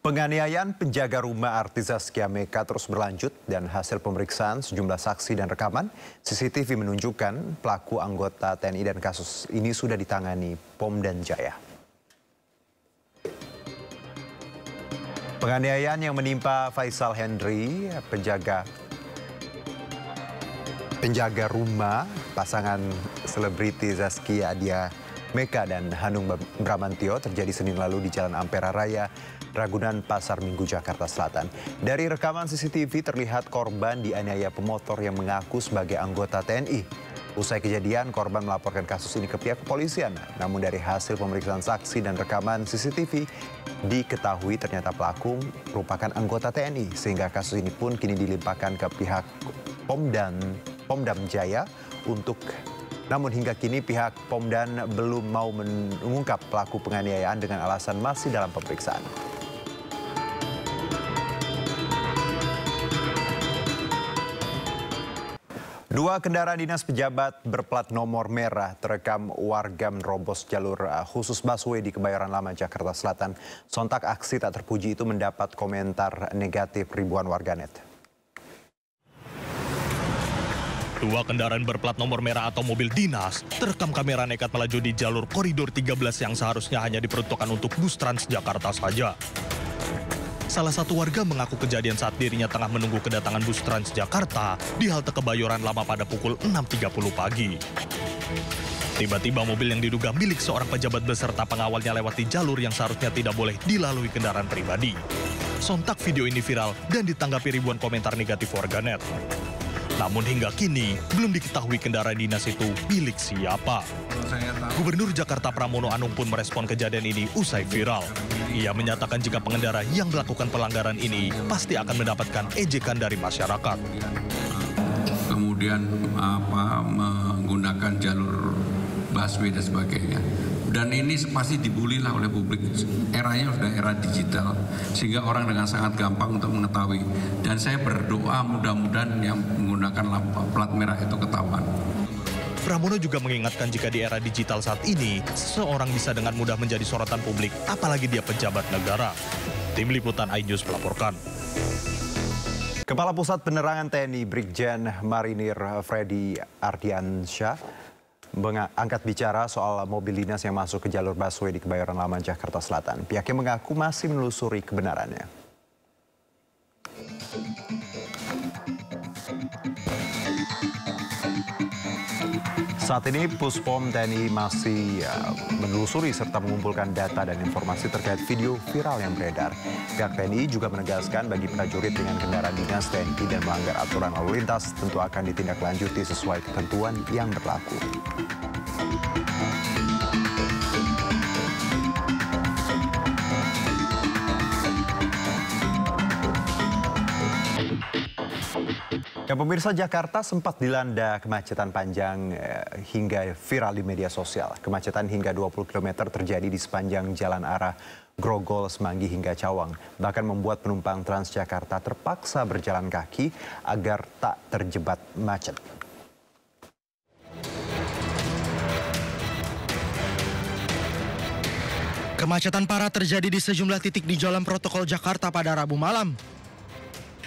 Penganiayaan penjaga rumah artis Zaskia Mecca terus berlanjut dan hasil pemeriksaan sejumlah saksi dan rekaman CCTV menunjukkan pelaku anggota TNI dan kasus ini sudah ditangani POM dan Jaya. Penganiayaan yang menimpa Faisal Henry, penjaga rumah pasangan selebriti Zaskia Mecca dan Hanung Bramantyo terjadi Senin lalu di Jalan Ampera Raya, Ragunan, Pasar Minggu, Jakarta Selatan. Dari rekaman CCTV terlihat korban dianiaya pemotor yang mengaku sebagai anggota TNI. Usai kejadian, korban melaporkan kasus ini ke pihak kepolisian. Namun dari hasil pemeriksaan saksi dan rekaman CCTV, diketahui ternyata pelaku merupakan anggota TNI. Sehingga kasus ini pun kini dilimpahkan ke pihak Pomdam Jaya namun hingga kini pihak Pomdan belum mau mengungkap pelaku penganiayaan dengan alasan masih dalam pemeriksaan. Dua kendaraan dinas pejabat berplat nomor merah terekam warga menerobos jalur khusus busway di Kebayoran Lama, Jakarta Selatan. Sontak aksi tak terpuji itu mendapat komentar negatif ribuan warganet. Dua kendaraan berplat nomor merah atau mobil dinas terekam kamera nekat melaju di jalur koridor 13 yang seharusnya hanya diperuntukkan untuk bus Transjakarta saja. Salah satu warga mengaku kejadian saat dirinya tengah menunggu kedatangan bus Transjakarta di halte Kebayoran Lama pada pukul 6.30 pagi. Tiba-tiba mobil yang diduga milik seorang pejabat beserta pengawalnya lewati jalur yang seharusnya tidak boleh dilalui kendaraan pribadi. Sontak video ini viral dan ditanggapi ribuan komentar negatif warganet. Namun hingga kini belum diketahui kendaraan dinas itu milik siapa. Gubernur Jakarta Pramono Anung pun merespon kejadian ini usai viral. Ia menyatakan jika pengendara yang melakukan pelanggaran ini pasti akan mendapatkan ejekan dari masyarakat. Kemudian menggunakan jalur busway dan sebagainya. Dan ini pasti dibully lah oleh publik. Eranya sudah era digital, sehingga orang dengan sangat gampang untuk mengetahui. Dan saya berdoa mudah-mudahan yang menggunakan plat merah itu ketahuan. Pramono juga mengingatkan jika di era digital saat ini, seseorang bisa dengan mudah menjadi sorotan publik, apalagi dia pejabat negara. Tim Liputan iNews melaporkan. Kepala Pusat Penerangan TNI Brigjen Marinir Freddy Ardiansyah angkat bicara soal mobil dinas yang masuk ke jalur busway di Kebayoran Lama, Jakarta Selatan. Pihaknya mengaku masih menelusuri kebenarannya. Saat ini Puspom TNI masih menelusuri serta mengumpulkan data dan informasi terkait video viral yang beredar. Pihak TNI juga menegaskan bagi prajurit dengan kendaraan dinas TNI dan melanggar aturan lalu lintas tentu akan ditindaklanjuti sesuai ketentuan yang berlaku. Ya, pemirsa, Jakarta sempat dilanda kemacetan panjang hingga viral di media sosial. Kemacetan hingga 20 km terjadi di sepanjang jalan arah Grogol, Semanggi hingga Cawang. Bahkan membuat penumpang Transjakarta terpaksa berjalan kaki agar tak terjebak macet. Kemacetan parah terjadi di sejumlah titik di Jalan Protokol Jakarta pada Rabu malam.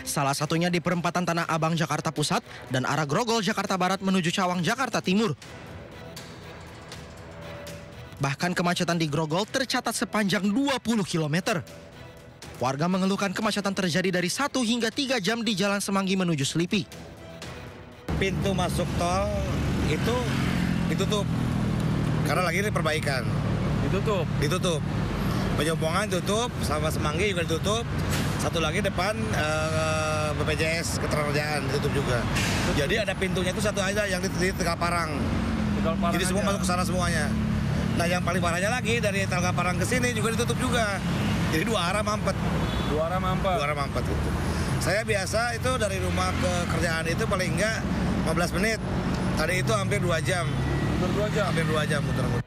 Salah satunya di perempatan Tanah Abang, Jakarta Pusat dan arah Grogol, Jakarta Barat menuju Cawang, Jakarta Timur. Bahkan kemacetan di Grogol tercatat sepanjang 20 km. Warga mengeluhkan kemacetan terjadi dari 1 hingga 3 jam di Jalan Semanggi menuju Selipi. Pintu masuk tol itu ditutup karena lagi ini perbaikan. Ditutup. Penjompongan ditutup, sama Semanggi juga ditutup. Satu lagi depan BPJS Ketenagakerjaan ditutup juga. Jadi ada pintunya itu satu aja yang di Tegal Parang. Jadi semua masuk ke sana semuanya. Nah, yang paling parahnya lagi dari Tegal Parang ke sini juga ditutup juga. Jadi dua arah mampet gitu. Saya biasa itu dari rumah ke kerjaan itu paling enggak 15 menit. Tadi itu hampir 2 jam. Hampir 2 jam muter-muter.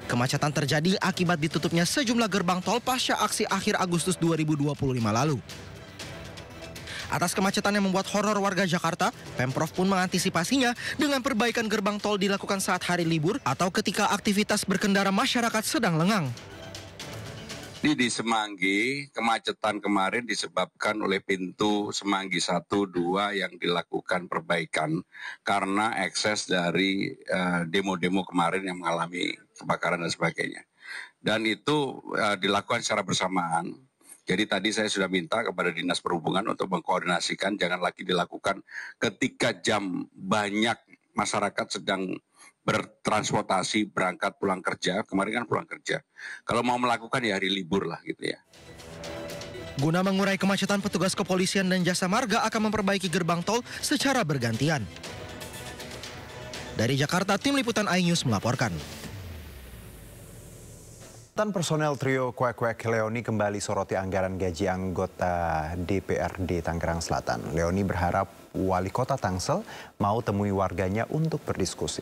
Kemacetan terjadi akibat ditutupnya sejumlah gerbang tol pasca aksi akhir Agustus 2025 lalu. Atas kemacetan yang membuat horor warga Jakarta, Pemprov pun mengantisipasinya dengan perbaikan gerbang tol dilakukan saat hari libur atau ketika aktivitas berkendara masyarakat sedang lengang. Di Semanggi, kemacetan kemarin disebabkan oleh pintu Semanggi 1, 2 yang dilakukan perbaikan karena ekses dari demo-demo kemarin yang mengalami kebakaran dan sebagainya. Dan itu dilakukan secara bersamaan. Jadi tadi saya sudah minta kepada Dinas Perhubungan untuk mengkoordinasikan, jangan lagi dilakukan ketika jam banyak masyarakat sedang bertransportasi, berangkat pulang kerja, kemarin kan pulang kerja. Kalau mau melakukan ya hari libur lah gitu ya. Guna mengurai kemacetan, petugas kepolisian dan jasa marga akan memperbaiki gerbang tol secara bergantian. Dari Jakarta, Tim Liputan iNews melaporkan. Mantan personel trio Kwek-Kwek Leoni kembali soroti anggaran gaji anggota DPRD Tangerang Selatan. Leoni berharap Wali Kota Tangsel mau temui warganya untuk berdiskusi.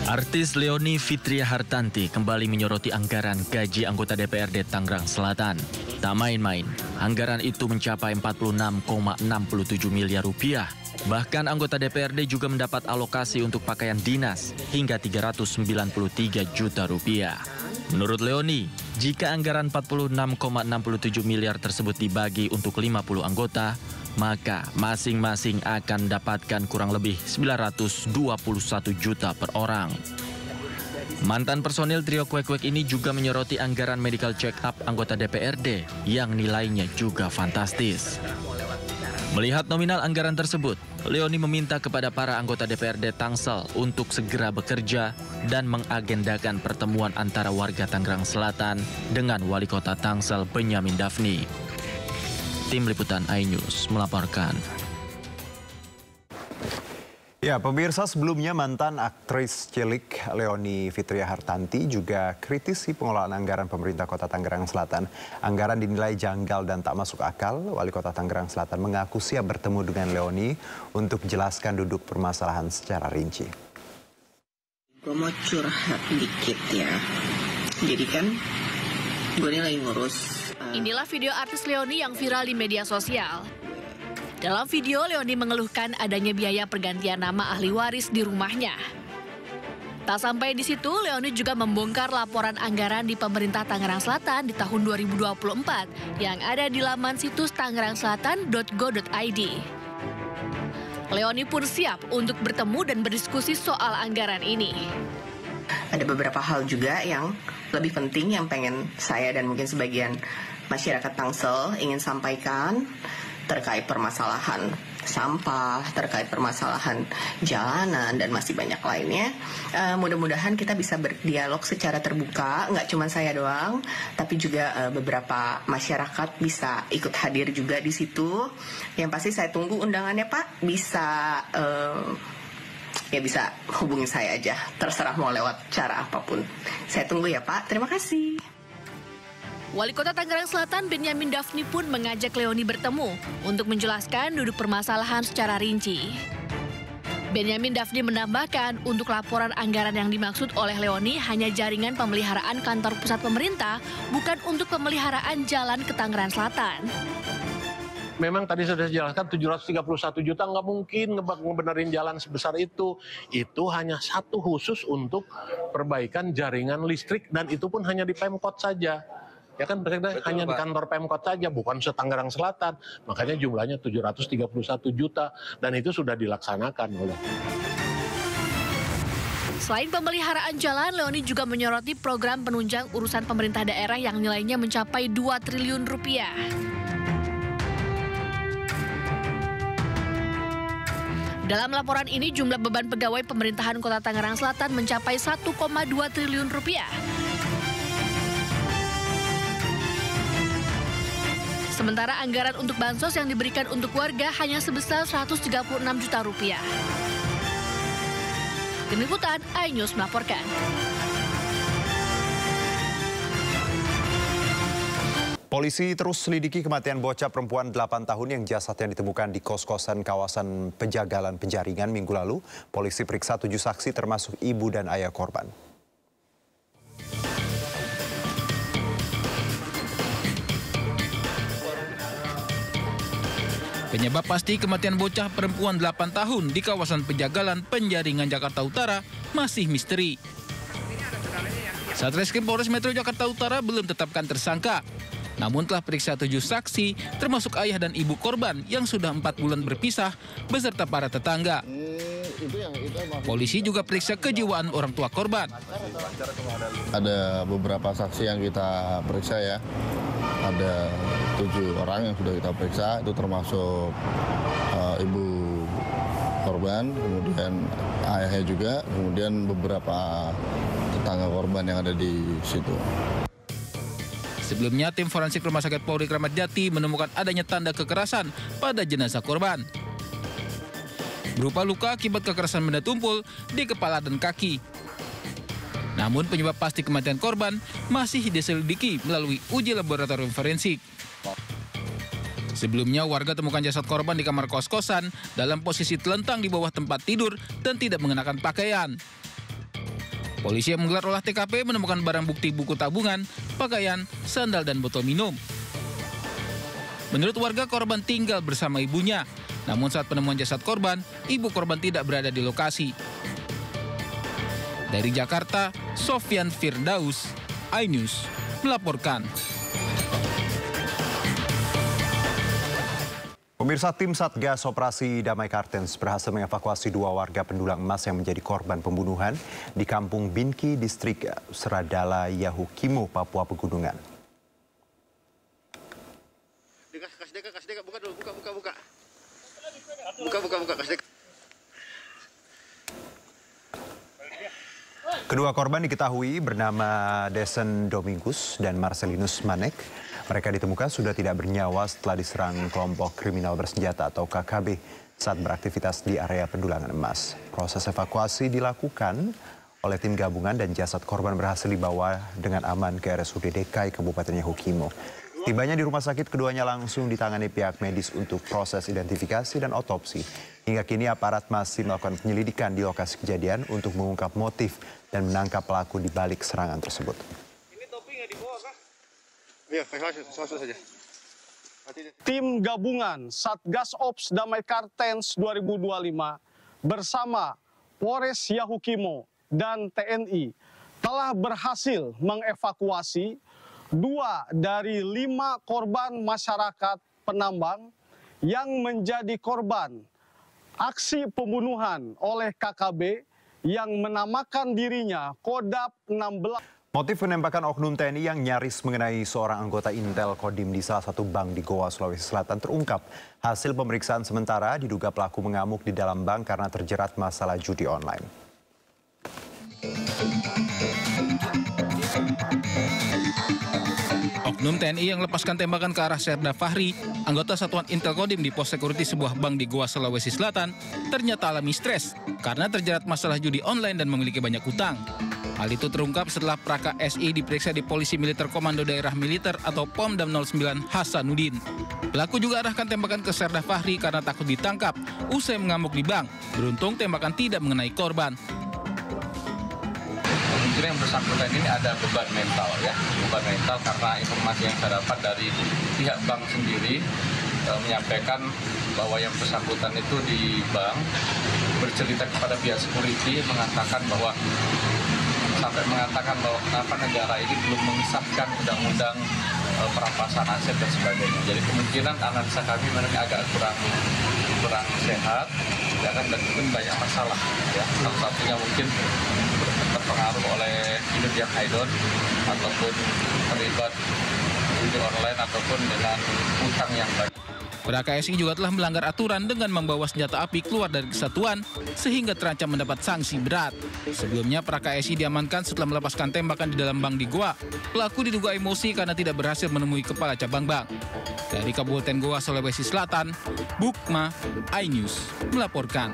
Artis Leoni Fitria Hartanti kembali menyoroti anggaran gaji anggota DPRD Tangerang Selatan. Tak main-main, anggaran itu mencapai 46,67 miliar rupiah. Bahkan anggota DPRD juga mendapat alokasi untuk pakaian dinas hingga 393 juta rupiah. Menurut Leoni, jika anggaran 46,67 miliar tersebut dibagi untuk 50 anggota, maka masing-masing akan mendapatkan kurang lebih 921 juta per orang. Mantan personil trio Kwek-Kwek ini juga menyoroti anggaran medical check-up anggota DPRD yang nilainya juga fantastis. Melihat nominal anggaran tersebut, Leoni meminta kepada para anggota DPRD Tangsel untuk segera bekerja dan mengagendakan pertemuan antara warga Tangerang Selatan dengan Wali Kota Tangsel Benyamin Daphni. Tim Liputan iNews melaporkan. Ya, pemirsa, sebelumnya mantan aktris cilik Leoni Fitria Hartanti juga kritisi pengelolaan anggaran pemerintah Kota Tangerang Selatan. Anggaran dinilai janggal dan tak masuk akal. Wali Kota Tangerang Selatan mengaku siap bertemu dengan Leoni untuk jelaskan duduk permasalahan secara rinci. Gue mau curhat dikit ya. Jadi kan gue ini lagi ngurus. Inilah video artis Leoni yang viral di media sosial. Dalam video, Leoni mengeluhkan adanya biaya pergantian nama ahli waris di rumahnya. Tak sampai di situ, Leoni juga membongkar laporan anggaran di pemerintah Tangerang Selatan di tahun 2024 yang ada di laman situs tangerangselatan.go.id. Leoni pun siap untuk bertemu dan berdiskusi soal anggaran ini. Ada beberapa hal juga yang lebih penting yang pengen saya dan mungkin sebagian masyarakat Tangsel ingin sampaikan terkait permasalahan sampah, terkait permasalahan jalanan, dan masih banyak lainnya. Mudah-mudahan kita bisa berdialog secara terbuka, nggak cuma saya doang, tapi juga beberapa masyarakat bisa ikut hadir juga di situ. Yang pasti saya tunggu undangannya, Pak. Bisa bisa hubungi saya aja, terserah mau lewat cara apapun. Saya tunggu ya, Pak. Terima kasih. Wali Kota Tangerang Selatan Benyamin Daphni pun mengajak Leoni bertemu untuk menjelaskan duduk permasalahan secara rinci. Benyamin Daphni menambahkan untuk laporan anggaran yang dimaksud oleh Leoni hanya jaringan pemeliharaan kantor pusat pemerintah, bukan untuk pemeliharaan jalan ke Tangerang Selatan. Memang tadi sudah dijelaskan 731 juta nggak mungkin ngebenerin jalan sebesar itu. Itu hanya satu khusus untuk perbaikan jaringan listrik dan itu pun hanya di Pemkot saja. Ya kan hanya di kantor Pemkot saja, bukan se-Tangerang Selatan. Makanya jumlahnya 731 juta dan itu sudah dilaksanakan. Selain pemeliharaan jalan, Leoni juga menyoroti program penunjang urusan pemerintah daerah yang nilainya mencapai 2 triliun rupiah. Dalam laporan ini, jumlah beban pegawai pemerintahan Kota Tangerang Selatan mencapai 1,2 triliun rupiah. Sementara anggaran untuk bansos yang diberikan untuk warga hanya sebesar 136 juta rupiah. Tim Liputan iNews melaporkan. Polisi terus selidiki kematian bocah perempuan 8 tahun yang jasadnya ditemukan di kos-kosan kawasan Penjagalan Penjaringan Minggu lalu. Polisi periksa 7 saksi termasuk ibu dan ayah korban. Penyebab pasti kematian bocah perempuan 8 tahun di kawasan Penjagalan Penjaringan Jakarta Utara masih misteri. Satreskrim Polres Metro Jakarta Utara belum tetapkan tersangka. Namun telah periksa 7 saksi, termasuk ayah dan ibu korban yang sudah 4 bulan berpisah beserta para tetangga. Polisi juga periksa kejiwaan orang tua korban. Ada beberapa saksi yang kita periksa ya. Ada 7 orang yang sudah kita periksa, itu termasuk ibu korban, kemudian ayahnya juga, kemudian beberapa tetangga korban yang ada di situ. Sebelumnya, tim forensik Rumah Sakit Polri Kramat Jati menemukan adanya tanda kekerasan pada jenazah korban. Berupa luka akibat kekerasan benda tumpul di kepala dan kaki. Namun penyebab pasti kematian korban masih diselidiki melalui uji laboratorium forensik. Sebelumnya, warga temukan jasad korban di kamar kos-kosan dalam posisi telentang di bawah tempat tidur dan tidak mengenakan pakaian. Polisi yang menggelar olah TKP menemukan barang bukti buku tabungan, pakaian, sandal, dan botol minum. Menurut warga, korban tinggal bersama ibunya. Namun saat penemuan jasad korban, ibu korban tidak berada di lokasi. Dari Jakarta, Sofyan Firdaus, iNews, melaporkan. Pemirsa, tim Satgas Operasi Damai Kartens berhasil mengevakuasi 2 warga pendulang emas yang menjadi korban pembunuhan di Kampung Binki, Distrik Seradala, Yahukimo, Papua Pegunungan. Kedua korban diketahui bernama Desen Domingus dan Marcelinus Manek. Mereka ditemukan sudah tidak bernyawa setelah diserang kelompok kriminal bersenjata atau KKB saat beraktivitas di area pendulangan emas. Proses evakuasi dilakukan oleh tim gabungan dan jasad korban berhasil dibawa dengan aman ke RSUD DKI Kabupaten Yahukimo. Tibanya di rumah sakit, keduanya langsung ditangani pihak medis untuk proses identifikasi dan otopsi. Hingga kini aparat masih melakukan penyelidikan di lokasi kejadian untuk mengungkap motif dan menangkap pelaku di balik serangan tersebut. Tim gabungan Satgas Ops Damai Kartens 2025 bersama Polres Yahukimo dan TNI telah berhasil mengevakuasi 2 dari 5 korban masyarakat penambang yang menjadi korban aksi pembunuhan oleh KKB yang menamakan dirinya Kodap 16. Motif penembakan oknum TNI yang nyaris mengenai seorang anggota Intel Kodim di salah satu bank di Goa, Sulawesi Selatan terungkap. Hasil pemeriksaan sementara diduga pelaku mengamuk di dalam bank karena terjerat masalah judi online. Oknum TNI yang lepaskan tembakan ke arah Serda Fahri, anggota Satuan Intel Kodim di pos security sebuah bank di Goa, Sulawesi Selatan, ternyata alami stres karena terjerat masalah judi online dan memiliki banyak utang. Hal itu terungkap setelah Praka SI diperiksa di Polisi Militer Komando Daerah Militer atau Pomdam 09 Hasanuddin. Pelaku juga arahkan tembakan ke Serda Fahri karena takut ditangkap usai mengamuk di bank. Beruntung tembakan tidak mengenai korban. Kemungkinan yang bersangkutan ini ada beban mental ya, beban mental karena informasi yang saya dapat dari pihak bank sendiri menyampaikan bahwa yang bersangkutan itu di bank bercerita kepada pihak security mengatakan bahwa kenapa negara ini belum mengesahkan undang-undang perampasan aset dan sebagainya. Jadi kemungkinan analisa kami memang agak kurang sehat, ya kan, dan mungkin banyak masalah. Ya. Salah satunya mungkin terpengaruh oleh hidup yang hedon ataupun terlibat judi online ataupun dengan utang yang banyak. Praka SI juga telah melanggar aturan dengan membawa senjata api keluar dari kesatuan sehingga terancam mendapat sanksi berat. Sebelumnya Praka SI diamankan setelah melepaskan tembakan di dalam bank di Goa. Pelaku diduga emosi karena tidak berhasil menemui kepala cabang bank. Dari Kabupaten Goa, Sulawesi Selatan, Bukma, iNews melaporkan.